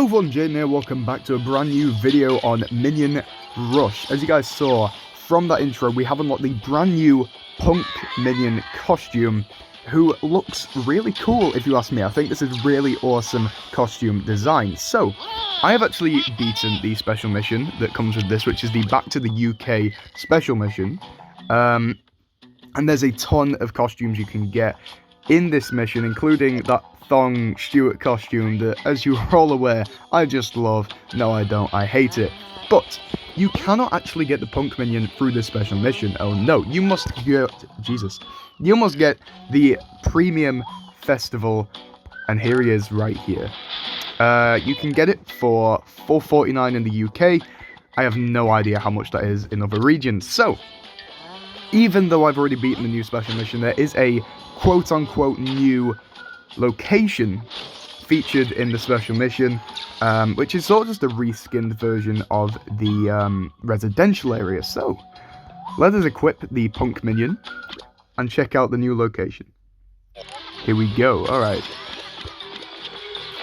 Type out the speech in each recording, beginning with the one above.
everyone, Jaden here, welcome back to a brand new video on Minion Rush. As you guys saw from that intro, we have unlocked the brand new Punk Minion costume, who looks really cool if you ask me. I think this is really awesome costume design. So, I have actually beaten the special mission that comes with this, which is the Back to the UK special mission. And there's a ton of costumes you can get in this mission, including that Thong Stewart costume that, as you are all aware, I just love. No, I don't. I hate it. But you cannot actually get the Punk Minion through this special mission. Oh no, you must get... Jesus. You must get the Premium Festival, and here he is right here. You can get it for $4.49 in the UK. I have no idea how much that is in other regions. So, even though I've already beaten the new special mission, there is a quote-unquote new location featured in the special mission, which is sort of just a reskinned version of the residential area. So, let us equip the Punk Minion and check out the new location. Here we go, alright.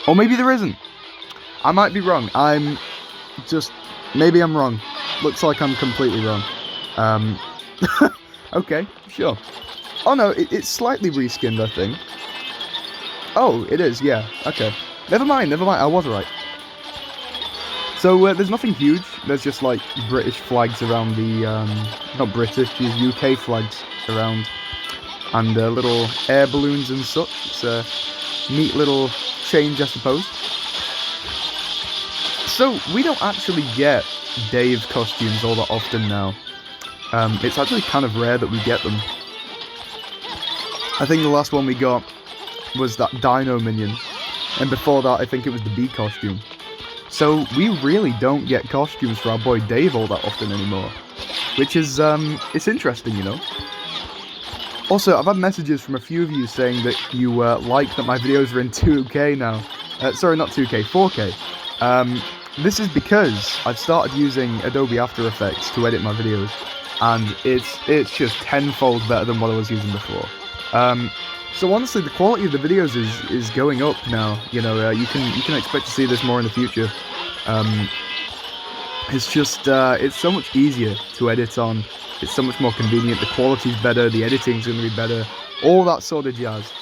Or maybe there isn't. I might be wrong. Maybe I'm wrong. Looks like I'm completely wrong. Okay, sure. Oh no, it's slightly reskinned, I think. Oh, it is, yeah. Okay. Never mind, I was right. So, there's nothing huge. There's just, like, British flags around the, not British, UK flags around. And, little air balloons and such. It's a neat little change, I suppose. So, we don't actually get Dave costumes all that often now. It's actually kind of rare that we get them. I think the last one we got was that Dino Minion, and before that I think it was the Bee costume. So we really don't get costumes for our boy Dave all that often anymore, which is, it's interesting, you know. Also, I've had messages from a few of you saying that you like that my videos are in 2K now. Sorry, not 2K, 4K. This is because I've started using Adobe After Effects to edit my videos, and it's just tenfold better than what I was using before. So honestly, the quality of the videos is going up now. You know, you can expect to see this more in the future. It's just it's so much easier to edit on. It's so much more convenient. The quality's better. The editing's going to be better. All that sort of jazz.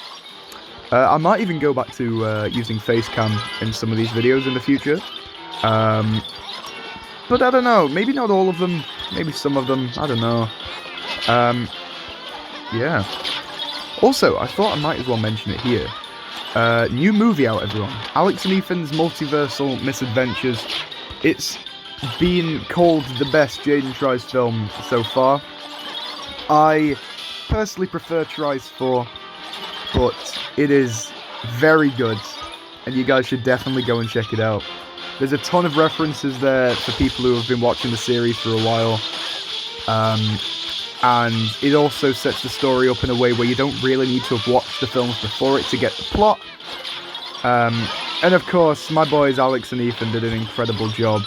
I might even go back to using Facecam in some of these videos in the future. But I don't know. Maybe not all of them. Maybe some of them. I don't know. Yeah. Also, I thought I might as well mention it here. New movie out, everyone. Alex and Ethan's Multiversal Misadventures. It's been called the best Jaden Tries film so far. I personally prefer Tries 4, but it is very good, and you guys should definitely go and check it out. There's a ton of references there for people who have been watching the series for a while. And it also sets the story up in a way where you don't really need to have watched the films before it to get the plot. And of course, my boys Alex and Ethan did an incredible job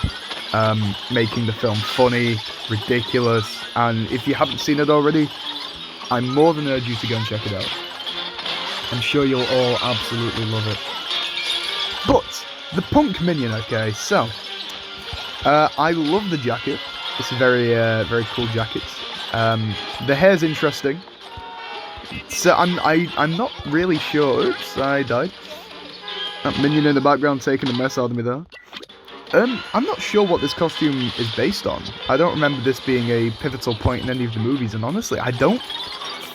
making the film funny, ridiculous, and if you haven't seen it already, I more than urge you to go and check it out. I'm sure you'll all absolutely love it. But, the Punk Minion, okay, so, I love the jacket. It's a very, very cool jacket. The hair's interesting. So I'm not really sure. Oops, I died. That Minion in the background taking a mess out of me there. I'm not sure what this costume is based on. I don't remember this being a pivotal point in any of the movies, and honestly, I don't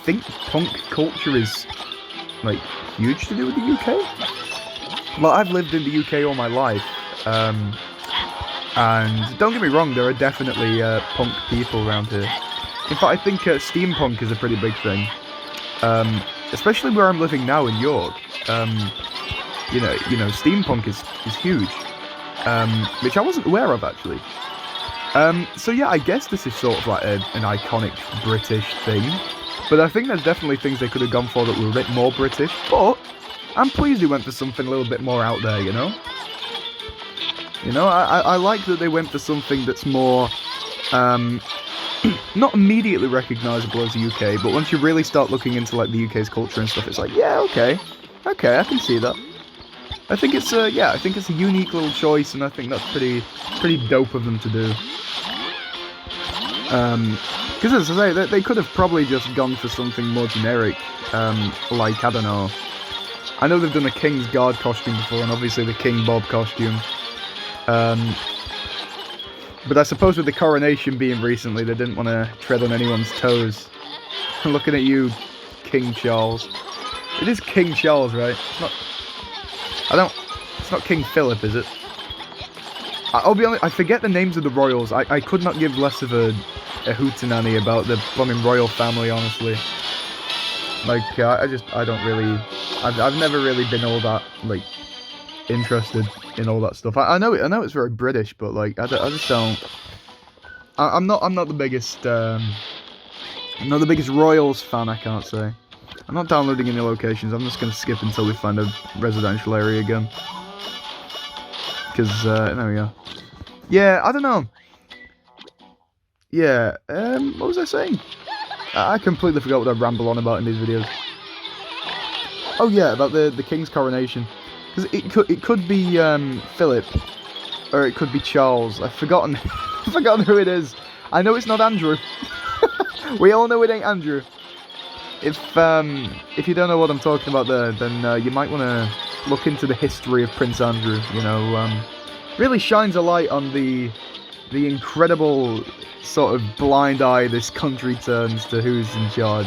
think punk culture is, like, huge to do with the UK. Well, I've lived in the UK all my life, and don't get me wrong, there are definitely punk people around here. In fact, I think steampunk is a pretty big thing, especially where I'm living now in York. You know, steampunk is huge, which I wasn't aware of actually. So yeah, I guess this is sort of like an iconic British thing, but I think there's definitely things they could have gone for that were a bit more British. But I'm pleased they went for something a little bit more out there. You know, I like that they went for something that's more. Not immediately recognisable as the UK, but once you really start looking into like the UK's culture and stuff, it's like, yeah, okay, I can see that. I think it's a unique little choice, and I think that's pretty dope of them to do. Because as I say, they could have probably just gone for something more generic, like, I don't know. I know they've done a King's Guard costume before, and obviously the King Bob costume. But I suppose with the coronation being recently, they didn't want to tread on anyone's toes. Looking at you, King Charles. It is King Charles, right? It's not King Philip, is it? I'll be honest, I forget the names of the royals. I could not give less of a hootenanny about the blooming royal family, honestly. Like, I don't really... I've never really been all that, like, interested in all that stuff. I know it's very British, but, like, I just don't... I'm not the biggest, I'm not the biggest royals fan, I can't say. I'm not downloading any locations, I'm just gonna skip until we find a residential area again. Because, there we go. Yeah, I don't know. Yeah, what was I saying? I completely forgot what I ramble on about in these videos. Oh yeah, about the King's coronation. Because it could be Philip, or it could be Charles. I've forgotten who it is. I know it's not Andrew. We all know it ain't Andrew. If you don't know what I'm talking about there, then you might want to look into the history of Prince Andrew. You know, really shines a light on the incredible sort of blind eye this country turns to who's in charge.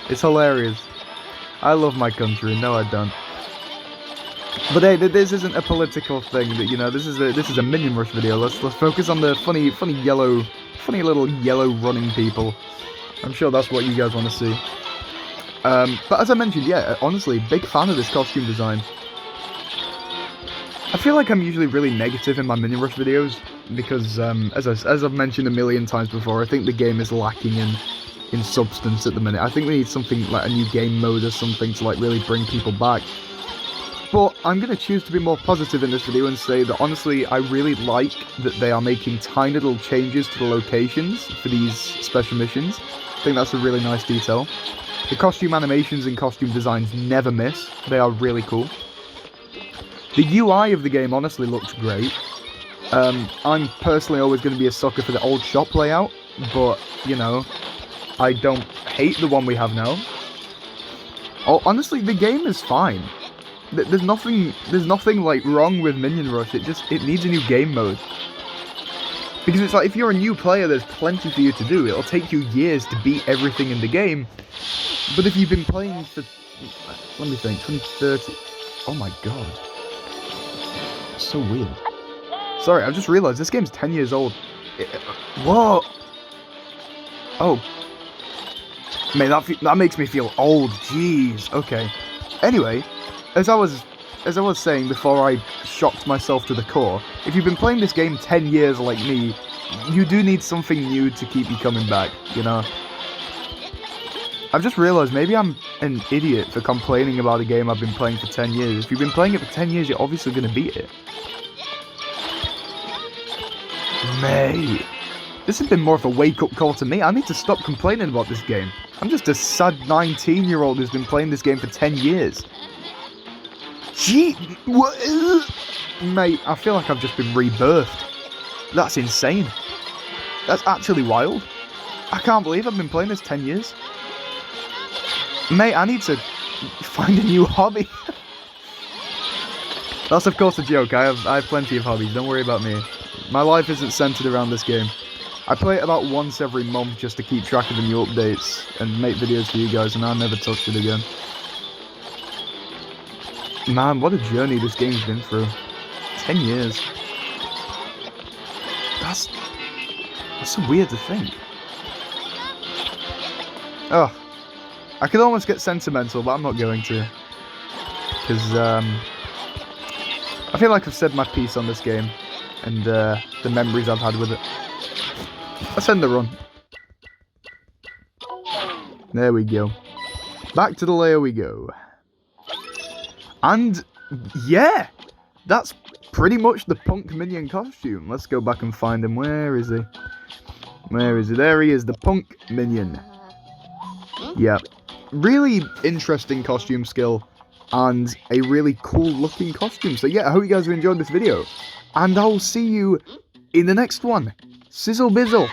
It's hilarious. I love my country. No, I don't. But hey, this isn't a political thing. That, you know, this is a Minion Rush video. Let's focus on the funny little yellow running people. I'm sure that's what you guys want to see. But as I mentioned, yeah, honestly, big fan of this costume design. I feel like I'm usually really negative in my Minion Rush videos because, as I've mentioned a million times before, I think the game is lacking in substance at the minute. I think we need something like a new game mode or something to like really bring people back. But I'm going to choose to be more positive in this video and say that honestly, I really like that they are making tiny little changes to the locations for these special missions. I think that's a really nice detail. The costume animations and costume designs never miss. They are really cool. The UI of the game honestly looks great. I'm personally always going to be a sucker for the old shop layout, but, you know, I don't hate the one we have now. Oh, honestly, the game is fine. There's nothing like wrong with Minion Rush. It needs a new game mode. Because it's like, if you're a new player, there's plenty for you to do. It'll take you years to beat everything in the game. But if you've been playing for, let me think, 2030. Oh my god. It's so weird. Sorry, I just realised this game's 10 years old. Whoa! Oh. Man, that makes me feel old. Jeez. Okay. Anyway, as I was saying before I shocked myself to the core, if you've been playing this game 10 years like me, you do need something new to keep you coming back, you know? I've just realised maybe I'm an idiot for complaining about a game I've been playing for 10 years. If you've been playing it for 10 years, you're obviously going to beat it. Mate, this has been more of a wake-up call to me. I need to stop complaining about this game. I'm just a sad 19-year-old who's been playing this game for 10 years. Gee, what? Mate, I feel like I've just been rebirthed. That's insane. That's actually wild. I can't believe I've been playing this 10 years. Mate, I need to find a new hobby. That's of course a joke. I have plenty of hobbies. Don't worry about me. My life isn't centered around this game. I play it about once every month just to keep track of the new updates and make videos for you guys, and I'll never touch it again. Man, what a journey this game's been through. 10 years. That's so weird to think. Oh, I could almost get sentimental, but I'm not going to. Because, I feel like I've said my piece on this game, and the memories I've had with it. Let's end the run. There we go. Back to the layer we go. And, yeah! That's pretty much the punk minion costume. Let's go back and find him. Where is he? Where is he? There he is, the punk minion. Yeah. Really interesting costume skill. and a really cool looking costume. So yeah, I hope you guys have enjoyed this video, and I'll see you in the next one. Sizzle bizzle!